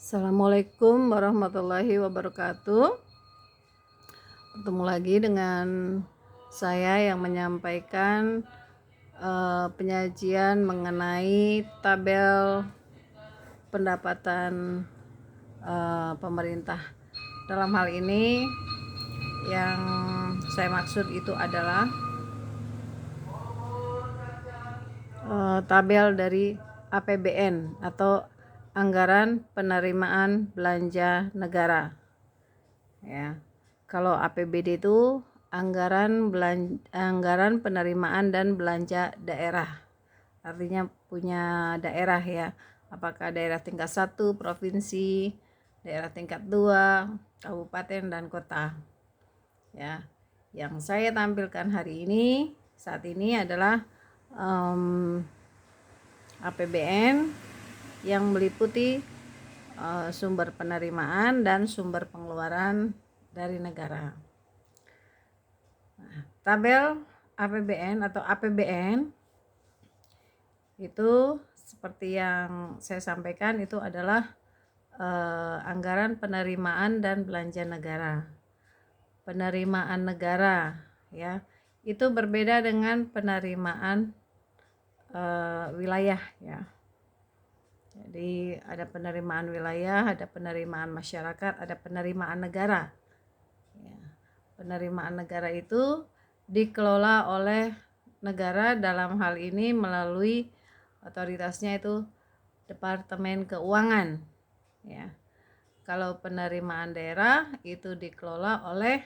Assalamualaikum warahmatullahi wabarakatuh. Bertemu lagi dengan saya yang menyampaikan penyajian mengenai tabel pendapatan pemerintah. Dalam hal ini yang saya maksud itu adalah tabel dari APBN atau Anggaran Penerimaan Belanja Negara. Ya, kalau APBD itu anggaran penerimaan dan belanja daerah. Artinya punya daerah ya. Apakah daerah tingkat 1 provinsi, daerah tingkat 2 kabupaten dan kota. Ya. Yang saya tampilkan hari ini saat ini adalah APBN yang meliputi sumber penerimaan dan sumber pengeluaran dari negara. Nah, tabel APBN atau APBN itu seperti yang saya sampaikan itu adalah anggaran penerimaan dan belanja negara. Penerimaan negara ya, itu berbeda dengan penerimaan wilayah ya. Jadi ada penerimaan wilayah, ada penerimaan masyarakat, ada penerimaan negara. Ya. Penerimaan negara itu dikelola oleh negara, dalam hal ini melalui otoritasnya itu Departemen Keuangan. Ya. Kalau penerimaan daerah itu dikelola oleh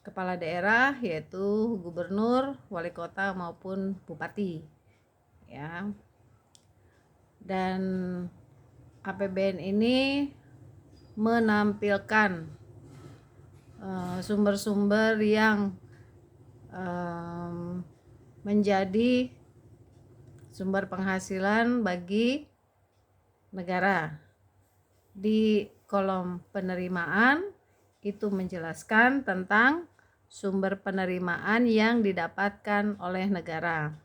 kepala daerah, yaitu gubernur, wali kota maupun bupati. Ya. Dan APBN ini menampilkan sumber-sumber yang menjadi sumber penghasilan bagi negara. Di kolom penerimaan itu menjelaskan tentang sumber penerimaan yang didapatkan oleh negara.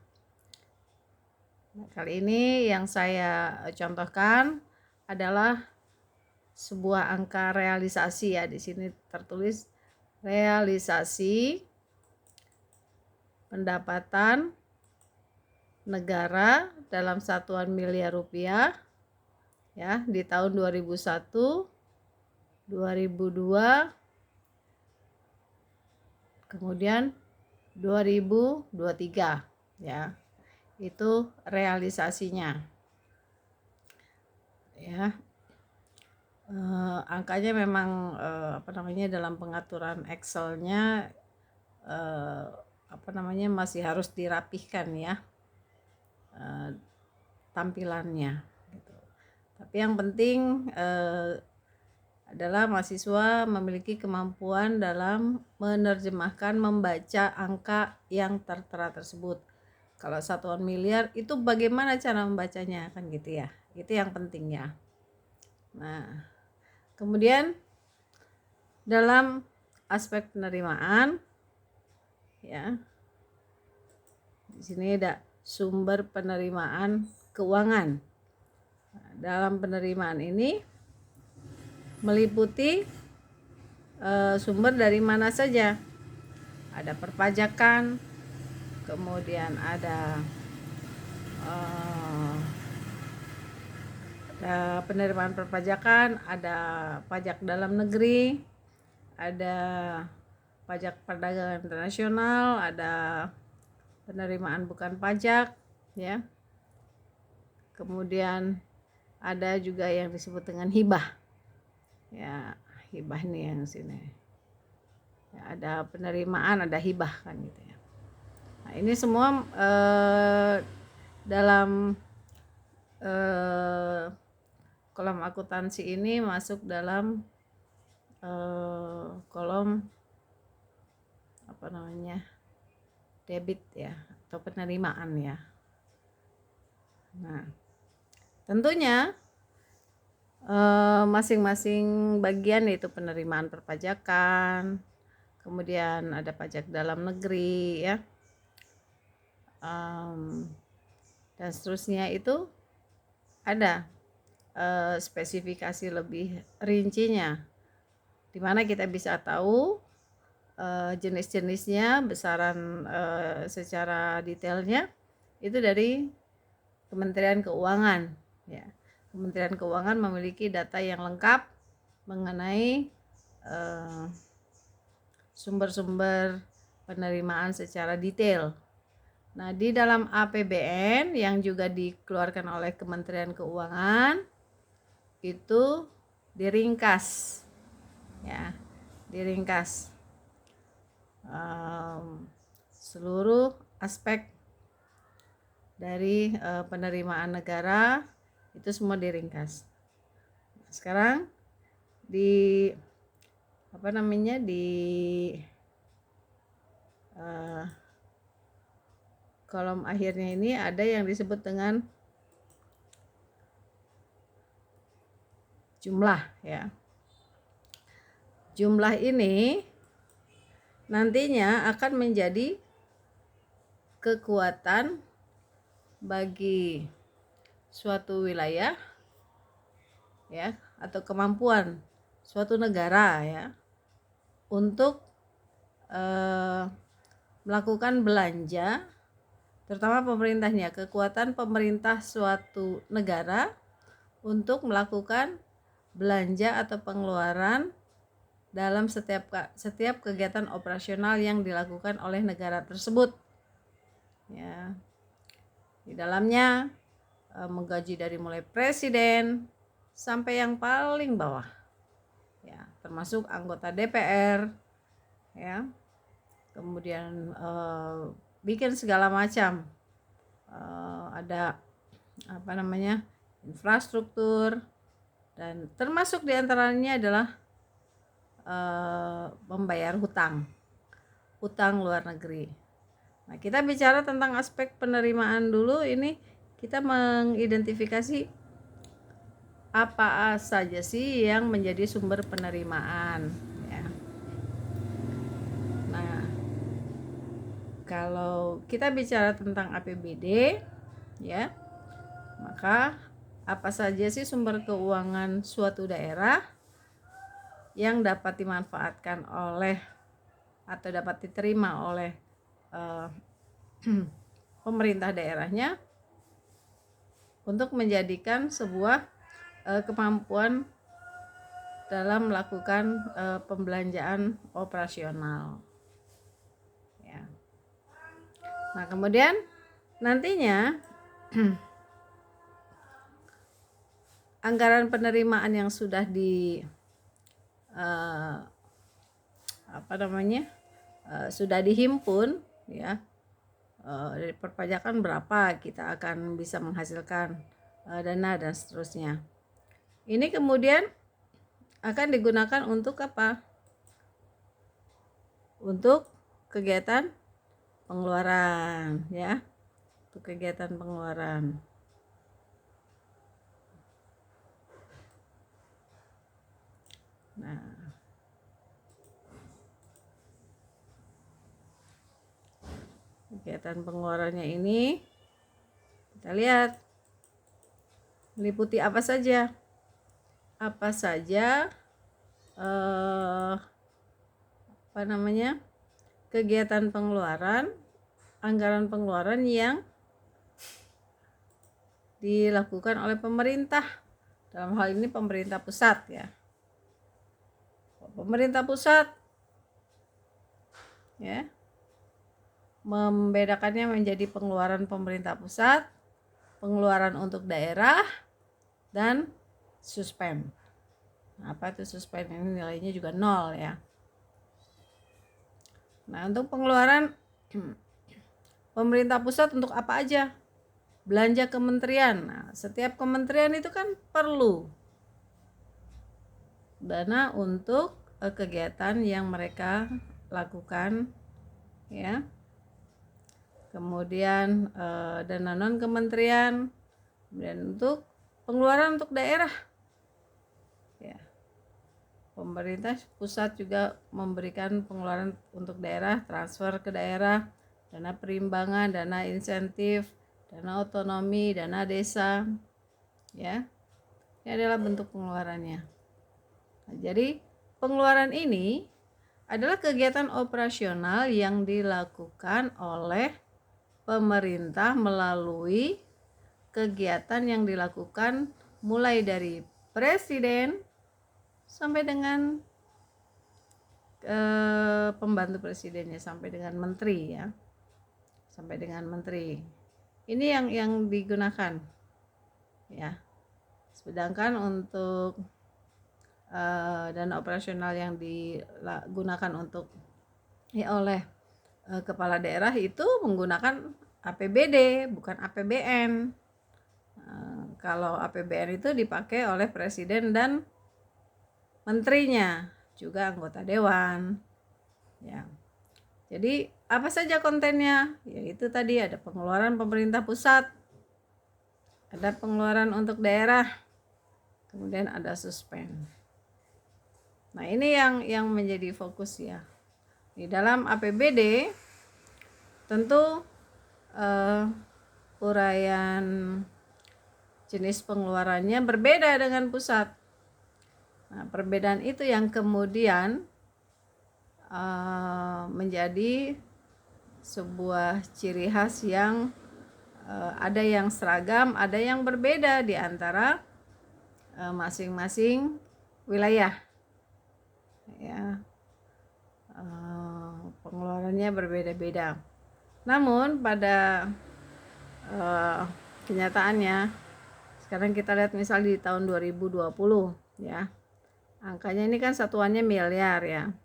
Nah, kali ini yang saya contohkan adalah sebuah angka realisasi ya. Di sini tertulis realisasi pendapatan negara dalam satuan miliar rupiah ya di tahun 2001, 2002, kemudian 2023 ya. Itu realisasinya. Ya. Angkanya memang dalam pengaturan Excel-nya masih harus dirapihkan ya tampilannya gitu. Tapi yang penting adalah mahasiswa memiliki kemampuan dalam menerjemahkan, membaca angka yang tertera tersebut. Kalau satuan miliar itu bagaimana cara membacanya kan gitu ya. Itu yang penting ya. Nah, kemudian dalam aspek penerimaan ya. Di sini ada sumber penerimaan keuangan. Nah, dalam penerimaan ini meliputi sumber dari mana saja. Ada perpajakan, kemudian ada penerimaan perpajakan, ada pajak dalam negeri, ada pajak perdagangan internasional, ada penerimaan bukan pajak ya. Kemudian ada juga yang disebut dengan hibah. Ya, hibah nih yang sini. Ya, ada penerimaan, ada hibah kan gitu ya. Nah, ini semua dalam kolom akuntansi ini masuk dalam kolom debit ya atau penerimaan ya. Nah, tentunya masing-masing bagian, yaitu penerimaan perpajakan, kemudian ada pajak dalam negeri ya, dan seterusnya itu ada spesifikasi lebih rincinya, di mana kita bisa tahu jenis-jenisnya, besaran secara detailnya itu dari Kementerian Keuangan ya. Kementerian Keuangan memiliki data yang lengkap mengenai sumber-sumber penerimaan secara detail. Nah, di dalam APBN yang juga dikeluarkan oleh Kementerian Keuangan itu diringkas ya, diringkas seluruh aspek dari penerimaan negara itu semua diringkas. Sekarang di kolom akhirnya ini ada yang disebut dengan jumlah ya. Jumlah ini nantinya akan menjadi kekuatan bagi suatu wilayah ya, atau kemampuan suatu negara ya untuk melakukan belanja, terutama pemerintahnya, kekuatan pemerintah suatu negara untuk melakukan belanja atau pengeluaran dalam setiap kegiatan operasional yang dilakukan oleh negara tersebut ya. Di dalamnya menggaji dari mulai presiden sampai yang paling bawah ya, termasuk anggota DPR ya, kemudian bikin segala macam ada infrastruktur, dan termasuk diantaranya adalah membayar hutang luar negeri. Nah, kita bicara tentang aspek penerimaan dulu. Ini kita mengidentifikasi apa saja sih yang menjadi sumber penerimaan ya. Nah, kalau kita bicara tentang APBD ya, maka apa saja sih sumber keuangan suatu daerah yang dapat dimanfaatkan oleh atau dapat diterima oleh pemerintah daerahnya untuk menjadikan sebuah kemampuan dalam melakukan pembelanjaan operasional ya. Nah, kemudian nantinya anggaran penerimaan yang sudah sudah dihimpun ya, dari perpajakan berapa kita akan bisa menghasilkan dana dan seterusnya. Ini kemudian akan digunakan untuk apa? Untuk kegiatan pengeluaran ya, untuk kegiatan pengeluaran. Nah, kegiatan pengeluarannya ini kita lihat meliputi apa saja kegiatan pengeluaran, anggaran pengeluaran yang dilakukan oleh pemerintah, dalam hal ini pemerintah pusat ya. Pemerintah pusat ya, membedakannya menjadi pengeluaran pemerintah pusat, pengeluaran untuk daerah, dan suspend. Nah, apa itu suspend? Ini nilainya juga 0 ya. Nah, untuk pengeluaran pemerintah pusat untuk apa aja? Belanja kementerian. Nah, setiap kementerian itu kan perlu dana untuk kegiatan yang mereka lakukan ya. Kemudian dana non kementerian, kemudian untuk pengeluaran untuk daerah ya. Pemerintah pusat juga memberikan pengeluaran untuk daerah, transfer ke daerah, dana perimbangan, dana insentif, dana otonomi, dana desa ya. Ini adalah bentuk pengeluarannya. Nah, jadi pengeluaran ini adalah kegiatan operasional yang dilakukan oleh pemerintah melalui kegiatan yang dilakukan mulai dari presiden sampai dengan pembantu presidennya, sampai dengan menteri ya, sampai dengan menteri. Ini yang digunakan ya. Sedangkan untuk dana operasional yang digunakan untuk oleh kepala daerah itu menggunakan APBD bukan APBN. Kalau APBN itu dipakai oleh presiden dan menterinya, juga anggota dewan ya. Jadi apa saja kontennya? Yaitu tadi ada pengeluaran pemerintah pusat, ada pengeluaran untuk daerah, kemudian ada suspend. Nah, ini yang menjadi fokus ya. Di dalam APBD tentu uraian jenis pengeluarannya berbeda dengan pusat. Nah, perbedaan itu yang kemudian menjadi sebuah ciri khas yang ada yang seragam, ada yang berbeda di antara masing-masing wilayah. Ya, pengeluarannya berbeda-beda. Namun pada kenyataannya sekarang kita lihat misal di tahun 2020 ya, angkanya ini kan satuannya miliar ya,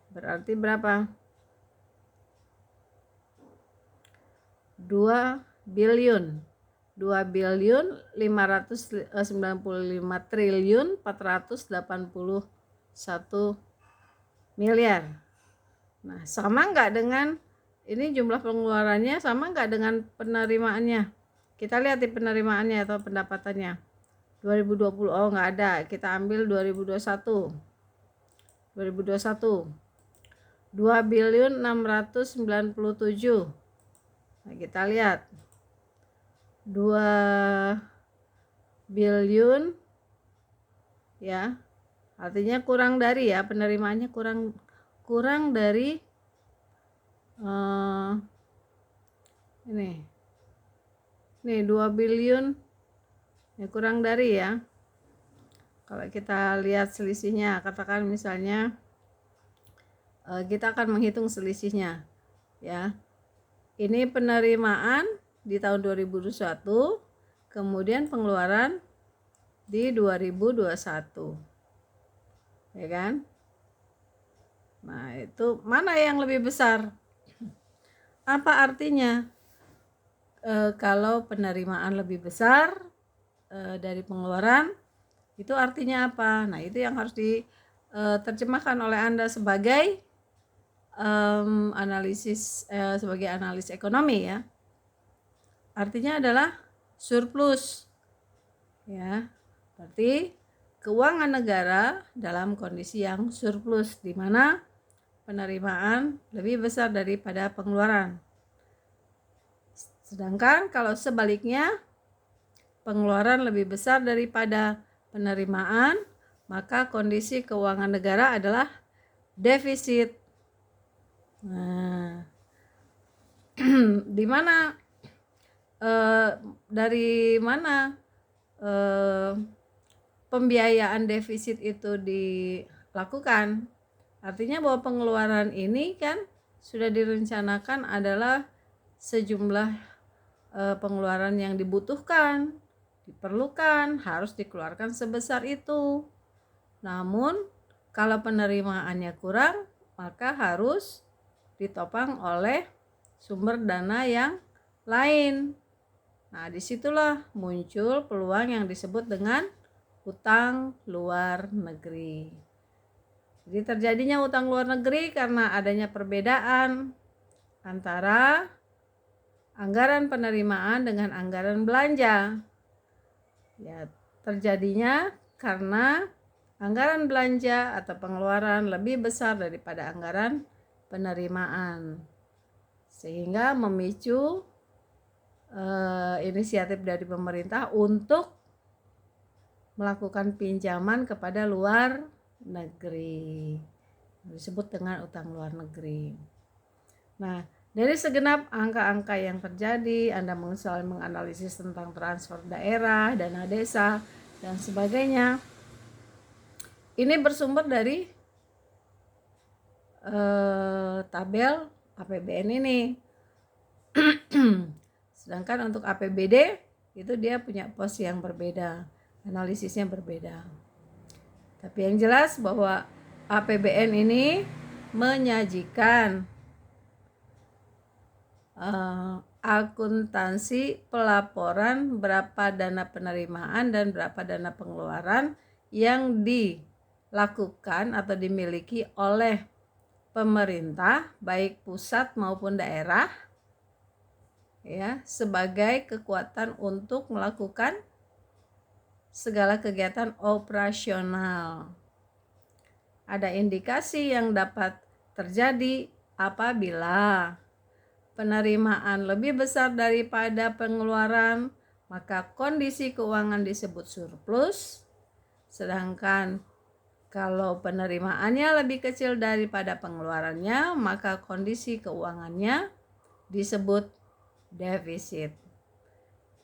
berarti berapa? 2 billion 595 triliun 481 miliar. Nah, sama nggak dengan ini jumlah pengeluarannya, sama nggak dengan penerimaannya? Kita lihat di penerimaannya atau pendapatannya 2020. Oh, nggak ada, kita ambil 2021. 2 billion 697. Nah, kita lihat 2 billion ya, artinya kurang dari ya, penerimaannya kurang dari ini 2 billion ya, kurang dari ya. Kalau kita lihat selisihnya, katakan misalnya kita akan menghitung selisihnya ya. Ini penerimaan di tahun 2021, kemudian pengeluaran di 2021 ya kan. Nah, itu mana yang lebih besar? Apa artinya kalau penerimaan lebih besar dari pengeluaran, itu artinya apa? Nah, itu yang harus diterjemahkan oleh Anda sebagai sebagai analis ekonomi ya. Artinya adalah surplus ya. Berarti keuangan negara dalam kondisi yang surplus, di mana penerimaan lebih besar daripada pengeluaran. Sedangkan kalau sebaliknya, pengeluaran lebih besar daripada penerimaan, maka kondisi keuangan negara adalah defisit. Nah, di mana dari mana pembiayaan defisit itu dilakukan? Artinya bahwa pengeluaran ini kan sudah direncanakan adalah sejumlah pengeluaran yang dibutuhkan, diperlukan, harus dikeluarkan sebesar itu. Namun kalau penerimaannya kurang, maka harus ditopang oleh sumber dana yang lain. Nah, disitulah muncul peluang yang disebut dengan utang luar negeri. Jadi terjadinya utang luar negeri karena adanya perbedaan antara anggaran penerimaan dengan anggaran belanja. Ya, terjadinya karena anggaran belanja atau pengeluaran lebih besar daripada anggaran penerimaan, sehingga memicu inisiatif dari pemerintah untuk melakukan pinjaman kepada luar negeri, disebut dengan utang luar negeri. Nah, dari segenap angka-angka yang terjadi, Anda menganalisis tentang transfer daerah, dana desa, dan sebagainya. Ini bersumber dari tabel APBN ini. Sedangkan untuk APBD itu dia punya pos yang berbeda, analisisnya berbeda. Tapi yang jelas bahwa APBN ini menyajikan akuntansi pelaporan berapa dana penerimaan dan berapa dana pengeluaran yang dilakukan atau dimiliki oleh pemerintah baik pusat maupun daerah ya, sebagai kekuatan untuk melakukan segala kegiatan operasional. Ada indikasi yang dapat terjadi apabila penerimaan lebih besar daripada pengeluaran, maka kondisi keuangan disebut surplus. Sedangkan kalau penerimaannya lebih kecil daripada pengeluarannya, maka kondisi keuangannya disebut defisit.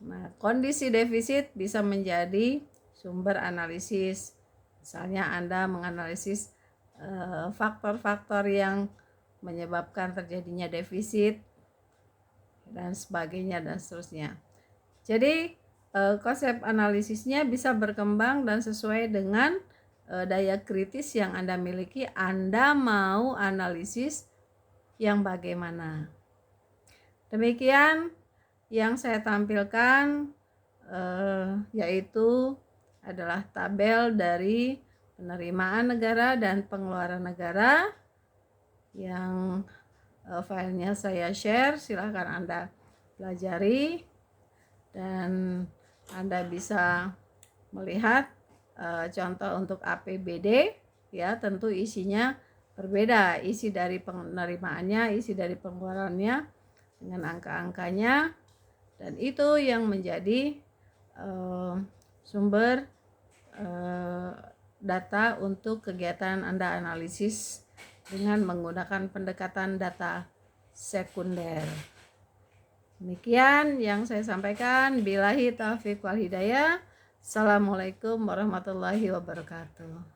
Nah, kondisi defisit bisa menjadi sumber analisis. Misalnya Anda menganalisis faktor-faktor yang menyebabkan terjadinya defisit dan sebagainya dan seterusnya. Jadi konsep analisisnya bisa berkembang dan sesuai dengan daya kritis yang Anda miliki. Anda mau analisis yang bagaimana. Demikian yang saya tampilkan, yaitu adalah tabel dari penerimaan negara dan pengeluaran negara yang filenya saya share. Silahkan Anda pelajari dan Anda bisa melihat contoh untuk APBD ya, tentu isinya berbeda, isi dari penerimaannya, isi dari pengeluarannya dengan angka-angkanya, dan itu yang menjadi sumber data untuk kegiatan Anda analisis dengan menggunakan pendekatan data sekunder. Demikian yang saya sampaikan. Billahi taufiq wal hidayah. Assalamualaikum warahmatullahi wabarakatuh.